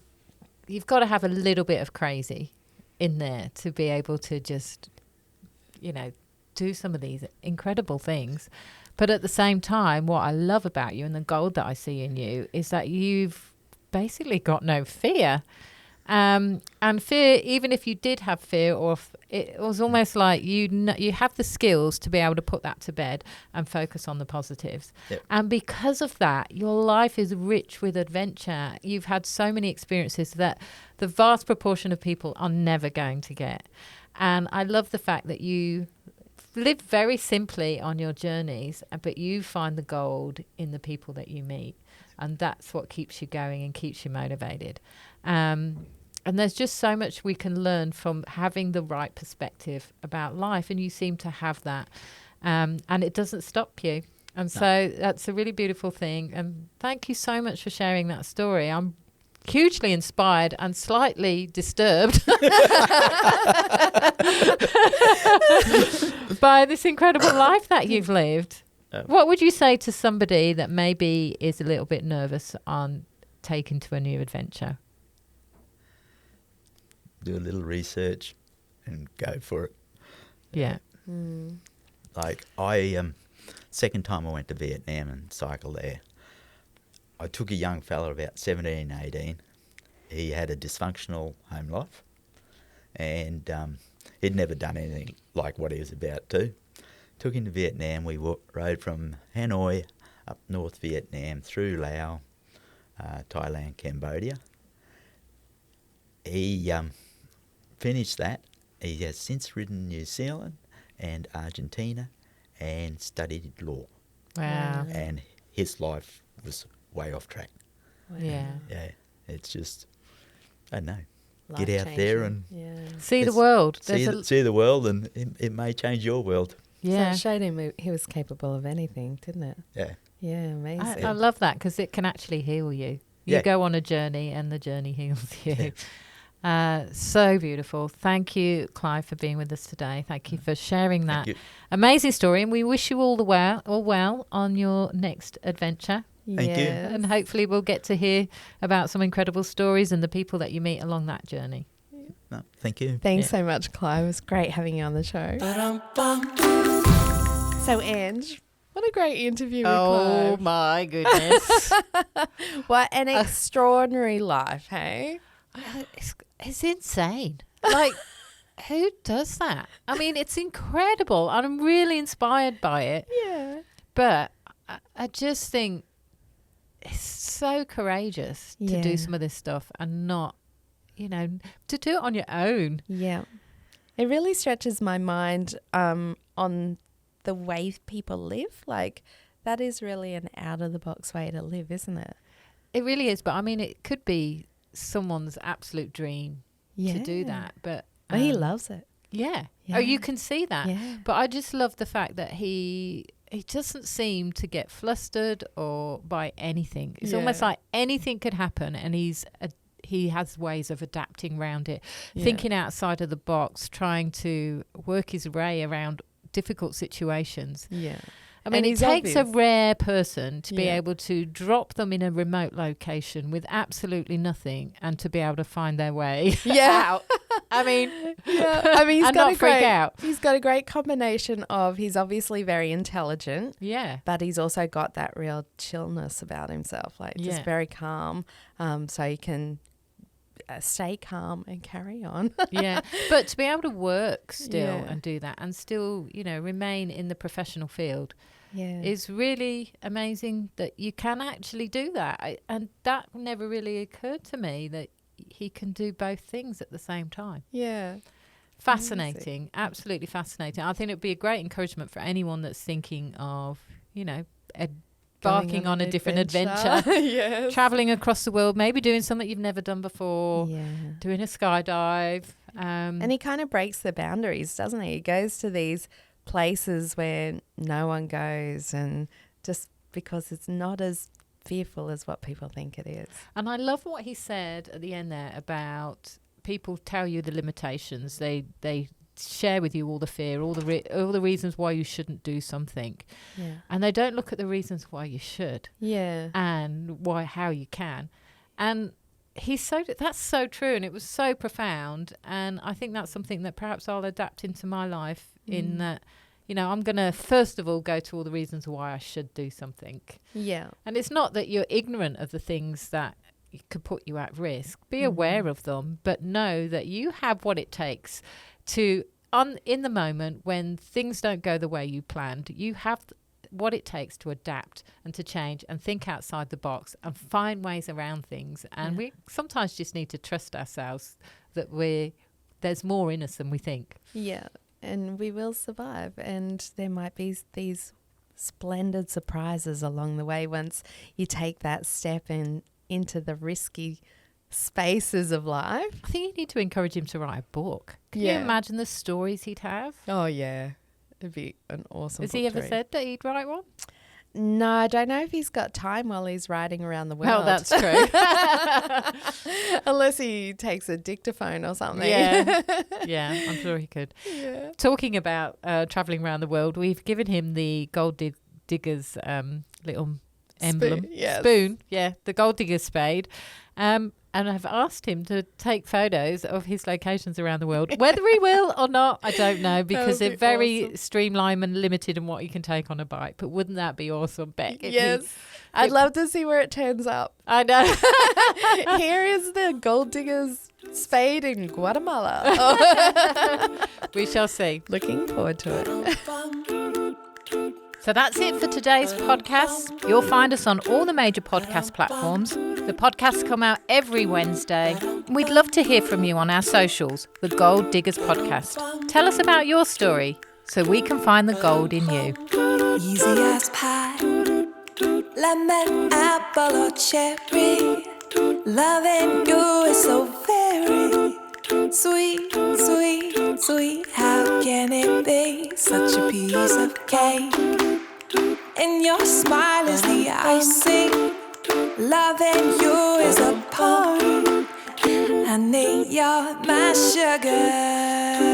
Speaker 1: you've got to have a little bit of crazy in there to be able to just, do some of these incredible things. But at the same time, what I love about you and the gold that I see in you is that you've basically got no fear. And fear, even if you did have fear, it was almost like you have the skills to be able to put that to bed and focus on the positives.
Speaker 4: Yep.
Speaker 1: And because of that, your life is rich with adventure. You've had so many experiences that the vast proportion of people are never going to get. And I love the fact that you live very simply on your journeys, but you find the gold in the people that you meet. And that's what keeps you going and keeps you motivated. And there's just so much we can learn from having the right perspective about life. And you seem to have that. And it doesn't stop you. And so that's a really beautiful thing. And thank you so much for sharing that story. I'm hugely inspired and slightly disturbed by this incredible life that you've lived. What would you say to somebody that maybe is a little bit nervous on taking to a new adventure?
Speaker 4: Do a little research and go for it.
Speaker 1: Yeah.
Speaker 4: Like second time I went to Vietnam and cycled there, I took a young fella about 17, 18. He had a dysfunctional home life and he'd never done anything like what he was about to. Took him to Vietnam. We rode from Hanoi up North Vietnam through Laos, Thailand, Cambodia. He finished that. He has since ridden New Zealand and Argentina and studied law.
Speaker 1: Wow.
Speaker 4: And his life was way off track.
Speaker 2: Wow.
Speaker 1: Yeah.
Speaker 4: Yeah, it's just, I don't know.
Speaker 2: Life
Speaker 4: Get out there and
Speaker 1: See the world.
Speaker 4: see the world, and it may change your world.
Speaker 1: Yeah.
Speaker 2: So it showed him he was capable of anything, didn't it?
Speaker 4: Yeah.
Speaker 2: Yeah, amazing.
Speaker 1: I love that because it can actually heal you. You
Speaker 4: Yeah.
Speaker 1: go on a journey and the journey heals you. So beautiful. Thank you, Clive, for being with us today. Thank you for sharing that
Speaker 4: Thank you.
Speaker 1: amazing story. And we wish you all well on your next adventure.
Speaker 4: Thank you.
Speaker 2: Yes.
Speaker 1: And hopefully we'll get to hear about some incredible stories and the people that you meet along that journey.
Speaker 4: No, thank you.
Speaker 2: Thanks so much, Clive. It was great having you on the show. So, Ange, what a great interview with Clive.
Speaker 1: my goodness.
Speaker 2: What an extraordinary life, hey?
Speaker 1: It's insane. Like, who does that? I mean, it's incredible. And I'm really inspired by it.
Speaker 2: Yeah.
Speaker 1: But I just think it's so courageous to
Speaker 2: Yeah.
Speaker 1: do some of this stuff and not, to do it on your own.
Speaker 2: Yeah. It really stretches my mind on the way people live. Like, that is really an out-of-the-box way to live, isn't it?
Speaker 1: It really is. But, I mean, it could be someone's absolute dream to do that. But
Speaker 2: He loves it.
Speaker 1: Yeah.
Speaker 2: Yeah.
Speaker 1: Oh, you can see that.
Speaker 2: Yeah.
Speaker 1: But I just love the fact that he doesn't seem to get flustered or by anything. It's almost like anything could happen, and he has ways of adapting around it, thinking outside of the box, trying to work his way around difficult situations.
Speaker 2: Yeah.
Speaker 1: I mean,
Speaker 2: And
Speaker 1: it
Speaker 2: he's
Speaker 1: takes
Speaker 2: obvious.
Speaker 1: a rare person to be
Speaker 2: Yeah.
Speaker 1: able to drop them in a remote location with absolutely nothing and to be able to find their way out. I mean,
Speaker 2: I mean,
Speaker 1: and not freak out.
Speaker 2: He's got a great combination of, he's obviously very intelligent,
Speaker 1: Yeah.
Speaker 2: but he's also got that real chillness about himself, like just
Speaker 1: Yeah.
Speaker 2: very calm. So you can stay calm and carry on.
Speaker 1: Yeah. But to be able to work still
Speaker 2: Yeah.
Speaker 1: and do that and still, remain in the professional field
Speaker 2: Yeah.
Speaker 1: is really amazing that you can actually do that. And that never really occurred to me, that he can do both things at the same time.
Speaker 2: Yeah.
Speaker 1: Fascinating. Absolutely fascinating. I think it would be a great encouragement for anyone that's thinking of, embarking on a different adventure.
Speaker 2: Yes.
Speaker 1: Traveling across the world, maybe doing something you've never done before,
Speaker 2: Yeah.
Speaker 1: doing a skydive.
Speaker 2: And he kind of breaks the boundaries, doesn't he? He goes to these places where no one goes, and just because it's not as fearful as what people think it is.
Speaker 1: And I love what he said at the end there about people tell you the limitations. They share with you all the fear, all the reasons why you shouldn't do something.
Speaker 2: Yeah.
Speaker 1: And they don't look at the reasons why you should
Speaker 2: Yeah.
Speaker 1: and how you can. And that's so true, and it was so profound. And I think that's something that perhaps I'll adapt into my life in that, I'm going to first of all go to all the reasons why I should do something.
Speaker 2: Yeah.
Speaker 1: And it's not that you're ignorant of the things that could put you at risk. Be aware of them, but know that you have what it takes to, in the moment when things don't go the way you planned, you have what it takes to adapt and to change and think outside the box and find ways around things. And we sometimes just need to trust ourselves that there's more in us than we think.
Speaker 2: Yeah. and we will survive. And there might be these splendid surprises along the way once you take that step into the risky spaces of life.
Speaker 1: I think you need to encourage him to write a book. Can you imagine the stories he'd have?
Speaker 2: Oh, yeah. It'd be an awesome
Speaker 1: Has
Speaker 2: book
Speaker 1: he ever
Speaker 2: to read.
Speaker 1: said that he'd write one?
Speaker 2: No, I don't know if he's got time while he's riding around the world.
Speaker 1: Oh, that's true.
Speaker 2: Unless he takes a dictaphone or something.
Speaker 1: Yeah, I'm sure he could.
Speaker 2: Yeah.
Speaker 1: Talking about travelling around the world, we've given him the gold digger's little emblem. Spoon, the gold digger's spade. And I've asked him to take photos of his locations around the world. Whether he will or not, I don't know, because they're very streamlined and limited in what you can take on a bike. But wouldn't that be awesome, Beck?
Speaker 2: Yes. I'd love to see where it turns up.
Speaker 1: I know.
Speaker 2: Here is the gold digger's spade in Guatemala.
Speaker 1: We shall see.
Speaker 2: Looking forward to it.
Speaker 1: So that's it for today's podcast. You'll find us on all the major podcast platforms. The podcasts come out every Wednesday. We'd love to hear from you on our socials, the Gold Diggers Podcast. Tell us about your story so we can find the gold in you.
Speaker 3: Easy as pie, lemon, apple or cherry. Loving you is so very sweet, sweet, sweet. How can it be such a piece of cake? And your smile is the icing. Loving you is a party. Honey, you're my sugar.